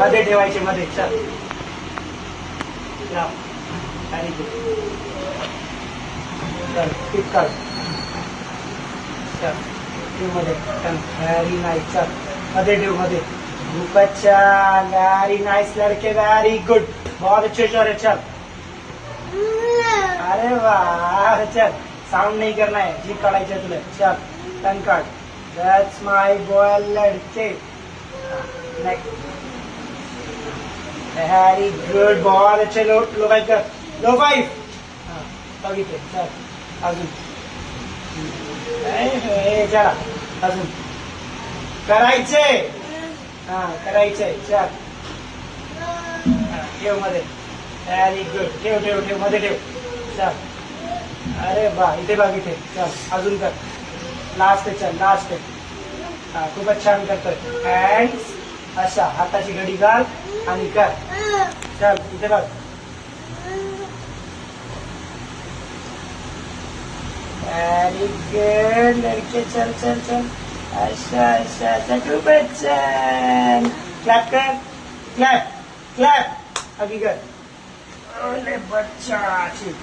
मध्ये ठेवायचे मध्ये. चल लाव. Very good. चल टिप काढ. चल ठेव मध्ये. Very nice. चल मध्ये ठेव मध्ये. खूप अच्छा. वेरी नाइस लड़के. Very good. बहुत अच्छे शोर है. चल. अरे वाह. चल साउंड नहीं करना है. जीप काढायची आहे तुला. चल टन काढ. दॅट्स माय बॉय लड़के. नेक्स्ट. Very good. बहुत अच्छे. लो लो फाइव कर. Low five. बघितले. चल अजून. चला अजून करायचे. हा करायचंय. चल ठेव मध्ये. Very good. ठेव ठेव ठेव मध्ये ठेव. चल. अरे बा इथे बघ इथे. चल अजून कर. लास्ट आहे. चल लास्ट आहे. हा खूपच छान करतोय. हँड्स अशा हाताची घडी घाल आणि कर. चल इथे बघ. व्हेरी गुड लड़के. चल चल चल. अच्छा अच्छा अच्छा. खूपच छान. क्लॅप कर. Clap clap. अभी कर. अरे बच्चा. ठीक.